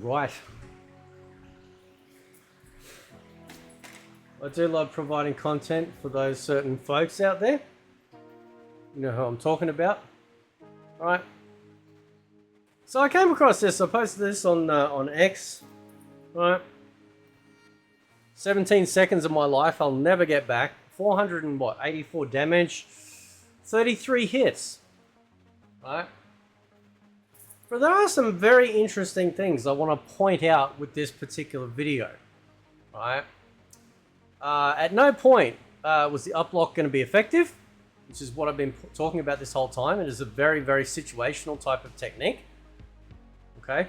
Right. I do love providing content for those certain folks out there. You know who I'm talking about. Right. So I came across this. I posted this on X. Right. 17 seconds of my life I'll never get back. 84 damage. 33 hits. Right. But there are some very interesting things I want to point out with this particular video. Right. At no point was the up lock going to be effective, which is what I've been talking about this whole time. It is a very, very situational type of technique. Okay.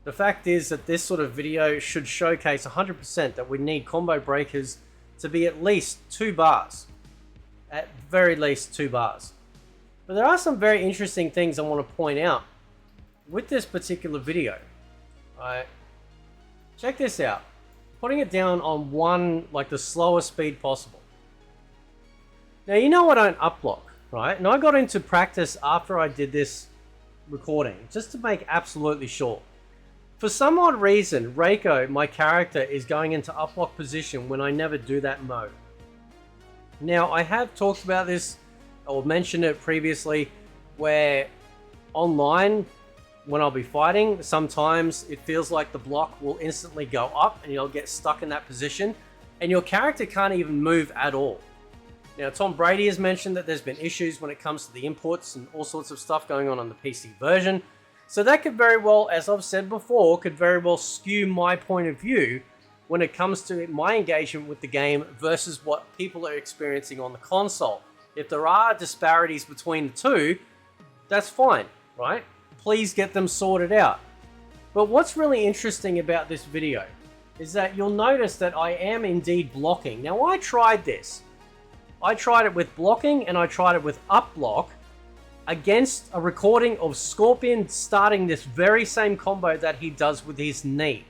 The fact is that this sort of video should showcase 100% that we need combo breakers to be at least 2 bars. At very least 2 bars. But there are some very interesting things I want to point out with this particular video. Alright. Check this out. Putting it down on one, like the slowest speed possible. Now you know I don't up block, right? And I got into practice after I did this recording, just to make absolutely sure. For some odd reason, Reiko, my character, is going into up lock position when I never do that mode. Now, I have talked about this, or mentioned it previously, where online, when I'll be fighting, sometimes it feels like the block will instantly go up and you'll get stuck in that position, and your character can't even move at all. Now, Tom Brady has mentioned that there's been issues when it comes to the inputs and all sorts of stuff going on the PC version. So that could very well, as I've said before, could very well skew my point of view when it comes to my engagement with the game versus what people are experiencing on the console. If there are disparities between the two, that's fine, right? Please get them sorted out. But what's really interesting about this video is that you'll notice that I am indeed blocking. Now, I tried this. I tried it with blocking and I tried it with up block against a recording of Scorpion starting this very same combo that he does with his knee.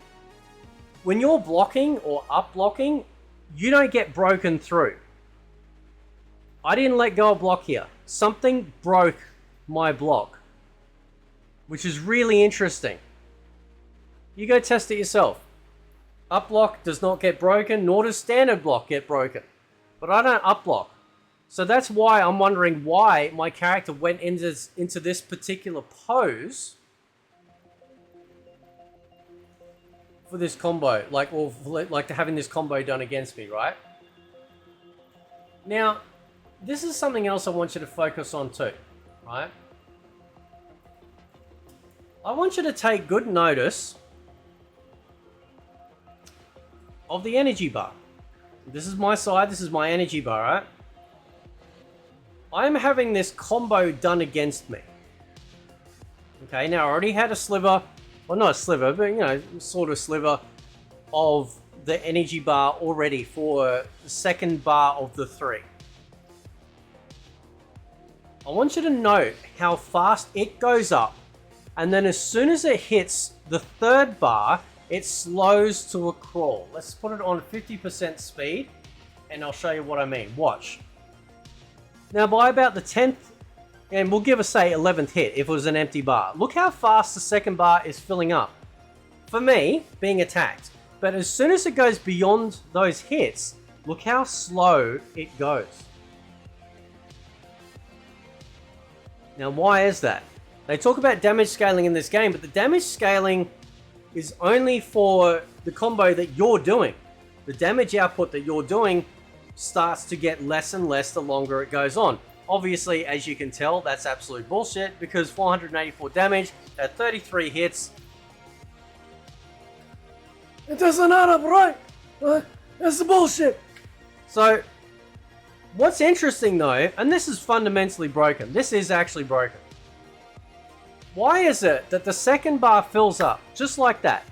When you're blocking or up blocking, you don't get broken through. I didn't let go of block here. Something broke my block, which is really interesting. You go test it yourself. Up block does not get broken, nor does standard block get broken. But I don't up block. So that's why I'm wondering why my character went into this particular pose for this combo, like having this combo done against me, right? Now, this is something else I want you to focus on too, right? I want you to take good notice of the energy bar. This is my side, this is my energy bar, right? I'm having this combo done against me. Okay, now I already had a sliver, well not a sliver, but you know, sort of sliver of the energy bar already for the second bar of the 3. I want you to note how fast it goes up, and then as soon as it hits the 3rd bar, it slows to a crawl. Let's put it on 50% speed, and I'll show you what I mean. Watch. Now, by about the 10th, and we'll give a, say, 11th hit if it was an empty bar. Look how fast the 2nd bar is filling up. For me, being attacked. But as soon as it goes beyond those hits, look how slow it goes. Now, why is that? They talk about damage scaling in this game, but the damage scaling is only for the combo that you're doing. The damage output that you're doing starts to get less and less the longer it goes on. Obviously, as you can tell, that's absolute bullshit because 484 damage at 33 hits. It doesn't add up, right? That's bullshit. So, what's interesting though, and this is fundamentally broken. This is actually broken. Why is it that the 2nd bar fills up just like that?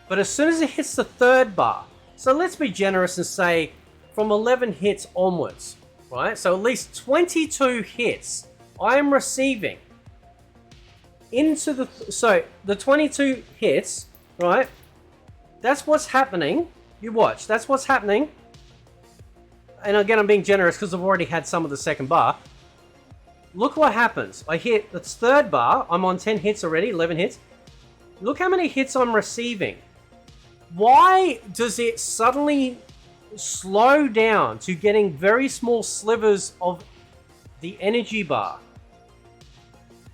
But as soon as it hits the 3rd bar, so let's be generous and say from 11 hits onwards, right? So at least 22 hits I am receiving into the... So the 22 hits, right? That's what's happening. You watch. That's what's happening. And again, I'm being generous because I've already had some of the 2nd bar. Look what happens. I hit the 3rd bar. I'm on 10 hits already, 11 hits. Look how many hits I'm receiving. Why does it suddenly slow down to getting very small slivers of the energy bar?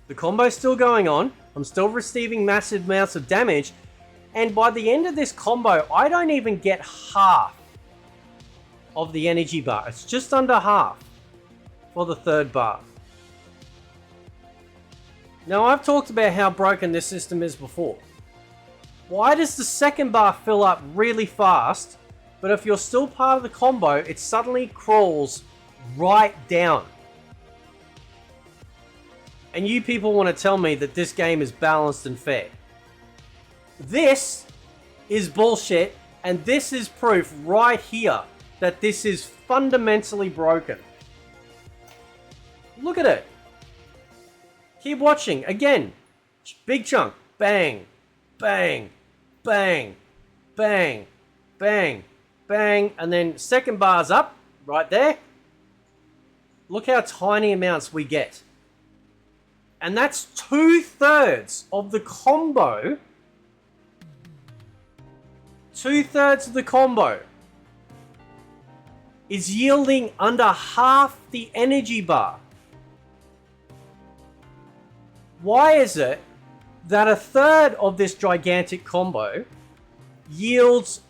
The combo's still going on. I'm still receiving massive amounts of damage. And by the end of this combo, I don't even get half of the energy bar. It's just under half for the third bar. Now, I've talked about how broken this system is before. Why does the second bar fill up really fast, but if you're still part of the combo, it suddenly crawls right down? And you people want to tell me that this game is balanced and fair. This is bullshit, and this is proof right here that this is fundamentally broken. Look at it. Keep watching. Again, big chunk. Bang, bang, bang, bang, bang, bang. And then second bar's up, right there. Look how tiny amounts we get. And that's 2/3 of the combo. 2/3 of the combo is yielding under half the energy bar. Why is it that 1/3 of this gigantic combo yields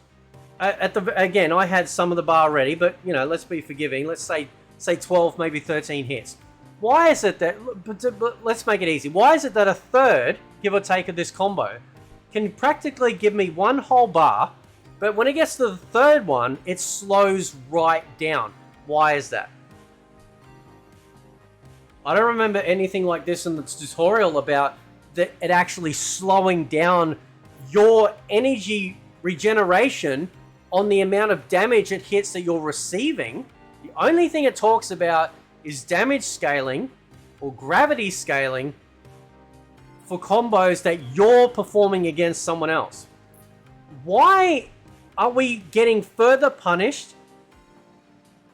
again, I had some of the bar ready, but you know, let's be forgiving. Let's say 12, maybe 13 hits. Why is it that, but let's make it easy. Why is it that 1/3, give or take, of this combo can practically give me one whole bar, but when it gets to the third one, it slows right down? Why is that? I don't remember anything like this in the tutorial about that it actually slowing down your energy regeneration on the amount of damage it hits that you're receiving. The only thing it talks about is damage scaling or gravity scaling for combos that you're performing against someone else. Why are we getting further punished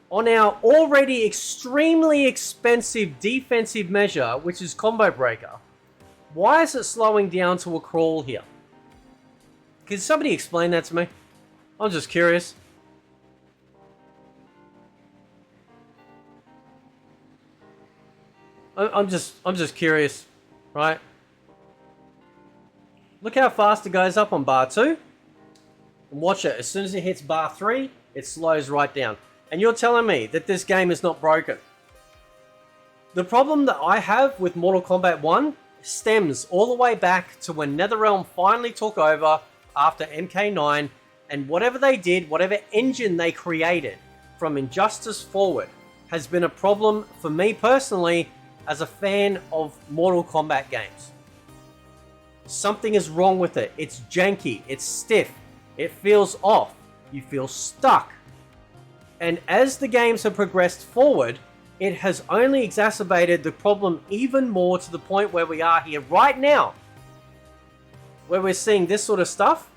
on our already extremely expensive defensive measure, which is Combo Breaker? Why is it slowing down to a crawl here? Can somebody explain that to me? I'm just curious. I'm just curious, right? Look how fast it goes up on bar 2. And watch it. As soon as it hits bar 3, it slows right down. And you're telling me that this game is not broken. The problem that I have with Mortal Kombat 1 stems all the way back to when NetherRealm finally took over after MK9, and whatever they did, whatever engine they created from Injustice forward has been a problem for me personally as a fan of Mortal Kombat games. Something is wrong with it. It's janky, it's stiff, it feels off, you feel stuck. And as the games have progressed forward, it has only exacerbated the problem even more, to the point where we are here right now, where we're seeing this sort of stuff,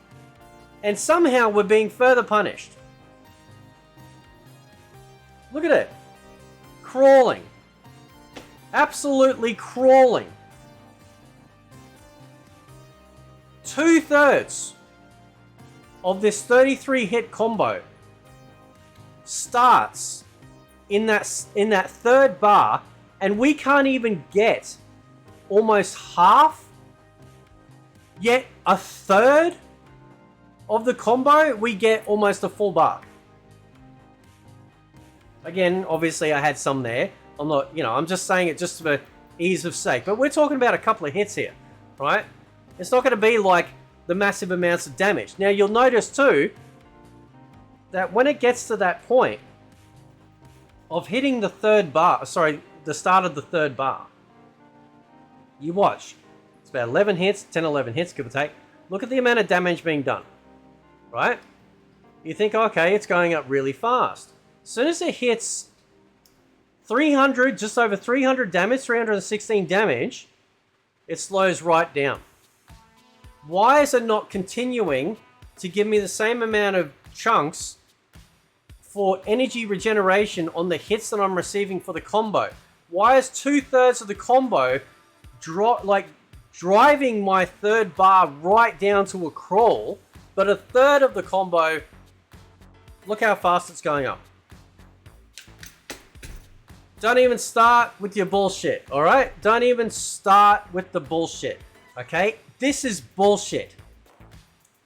and somehow we're being further punished. Look at it. Crawling. Absolutely crawling. 2/3 of this 33 hit combo starts in that third bar, and we can't even get almost half, yet 1/3 of the combo we get almost a full bar. Again, obviously I had some there. I'm not, I'm just saying it just for ease of sake. But we're talking about a couple of hits here, right? It's not going to be like the massive amounts of damage. Now, you'll notice too that when it gets to that point of hitting the third bar, the start of the third bar, you watch. It's about 11 hits, 10, 11 hits, give or take. Look at the amount of damage being done, right? You think, okay, it's going up really fast. As soon as it hits 300, just over 300 damage, 316 damage, it slows right down. Why is it not continuing to give me the same amount of chunks for energy regeneration on the hits that I'm receiving for the combo? Why is 2/3 of the combo driving my third bar right down to a crawl, but a third of the combo, look how fast it's going up. Don't even start with your bullshit, alright? Don't even start with the bullshit, okay? This is bullshit.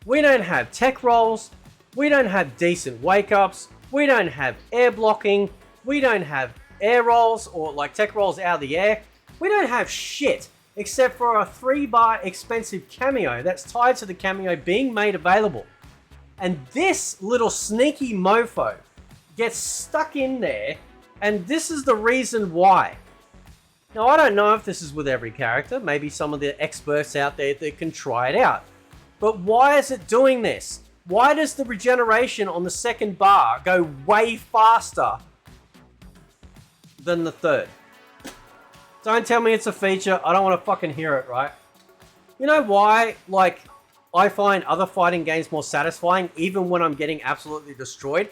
We don't have tech rolls. We don't have decent wake-ups. We don't have air blocking. We don't have air rolls or like tech rolls out of the air. We don't have shit except for a 3-bar expensive cameo that's tied to the cameo being made available. And this little sneaky mofo gets stuck in there, and this is the reason why. Now, I don't know if this is with every character. Maybe some of the experts out there that can try it out. But why is it doing this? Why does the regeneration on the second bar go way faster than the third? Don't tell me it's a feature. I don't want to fucking hear it, right? You know why, like, I find other fighting games more satisfying even when I'm getting absolutely destroyed?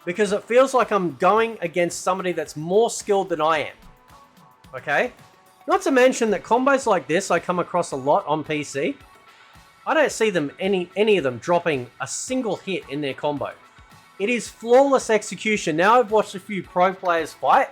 Because it feels like I'm going against somebody that's more skilled than I am. Okay? Not to mention that combos like this I come across a lot on PC. I don't see them any of them dropping a single hit in their combo. It is flawless execution. Now I've watched a few pro players fight,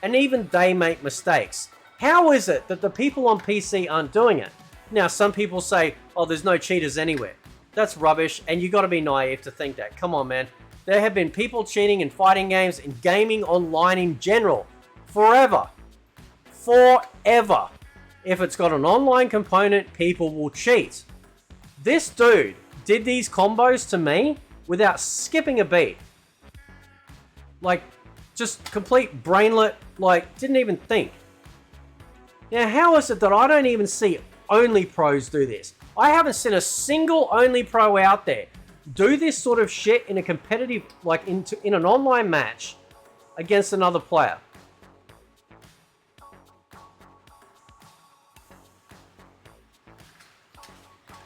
and even they make mistakes. How is it that the people on PC aren't doing it? Now, some people say, oh, there's no cheaters anywhere. That's rubbish, and you got to be naive to think that. Come on, man. There have been people cheating in fighting games and gaming online in general. Forever. Forever. If it's got an online component, people will cheat. This dude did these combos to me without skipping a beat. Like, just complete brainlet, like, didn't even think. Now, how is it that I don't even see only pros do this? I haven't seen a single only pro out there do this sort of shit in a competitive, like, in an online match against another player.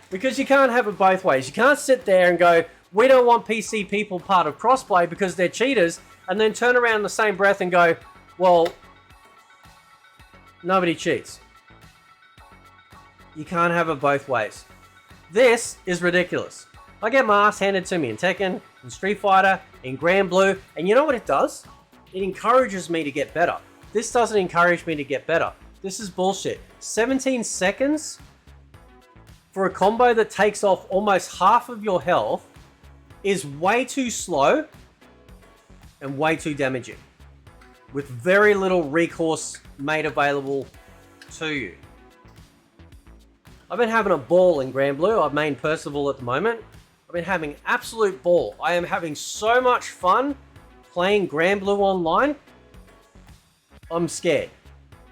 Because you can't have it both ways. You can't sit there and go, we don't want PC people part of crossplay because they're cheaters, and then turn around in the same breath and go, well, nobody cheats. You can't have it both ways. This is ridiculous. I get my ass handed to me in Tekken, in Street Fighter, in Grand Blue, and you know what it does? It encourages me to get better. This doesn't encourage me to get better. This is bullshit. 17 seconds for a combo that takes off almost half of your health is way too slow and way too damaging, with very little recourse made available to you. I've been having a ball in Grand Blue. I've main Percival at the moment. I've been having absolute ball. I am having so much fun playing Grand Blue online. I'm scared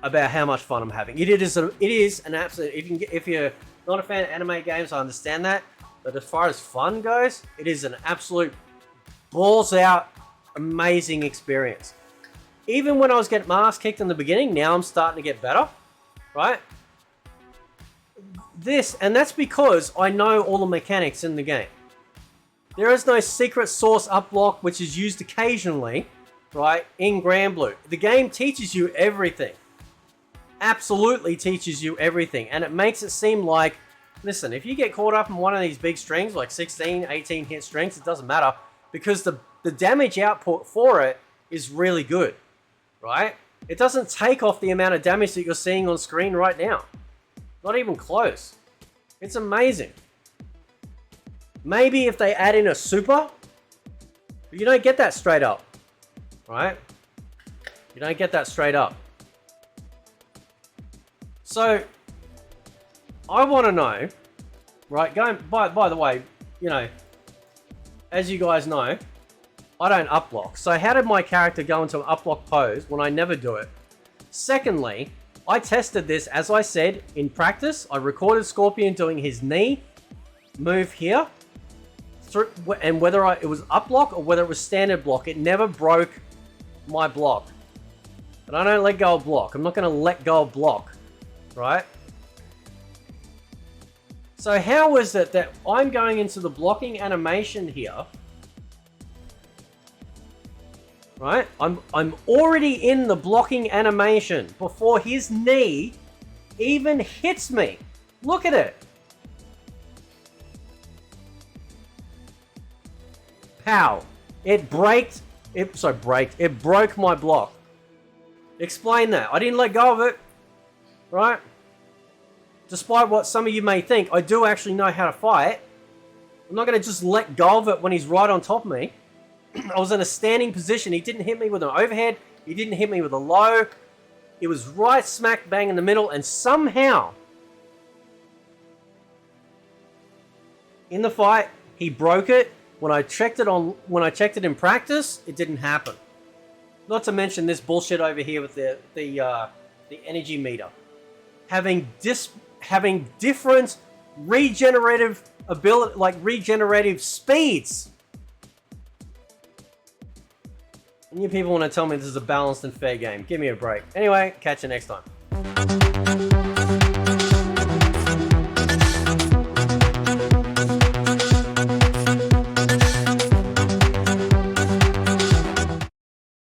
about how much fun I'm having. It is an absolute. If you're not a fan of anime games, I understand that. But as far as fun goes, it is an absolute balls out, amazing experience. Even when I was getting my ass kicked in the beginning, now I'm starting to get better, right? And that's because I know all the mechanics in the game. There is no secret source uplock, which is used occasionally, right, in Grand Blue. The game teaches you everything. Absolutely teaches you everything. And it makes it seem like, listen, if you get caught up in one of these big strings, like 16, 18 hit strings, it doesn't matter, because the damage output for it is really good, right? It doesn't take off the amount of damage that you're seeing on screen right now. Not even close. It's amazing. Maybe if they add in a super, but you don't get that straight up, right? You don't get that straight up. So, I want to know, right, by the way, you know, as you guys know, I don't uplock. So how did my character go into an uplock pose when I never do it? Secondly, I tested this, as I said, in practice. I recorded Scorpion doing his knee move here, and whether it was uplock or whether it was standard block, it never broke my block. And I don't let go of block. I'm not going to let go of block, right? So how is it that I'm going into the blocking animation here, right? I'm already in the blocking animation before his knee even hits me. Look at it. How? It braked. It broke my block. Explain that. I didn't let go of it. Right? Despite what some of you may think, I do actually know how to fight. I'm not going to just let go of it when he's right on top of me. I was in a standing position. He didn't hit me with an overhead. He didn't hit me with a low. It was right smack bang in the middle, and somehow in the fight he broke it. When I checked it in practice, it didn't happen. Not to mention this bullshit over here with the energy meter, having different regenerative ability, like regenerative speeds. And you people want to tell me this is a balanced and fair game. Give me a break. Anyway, catch you next time.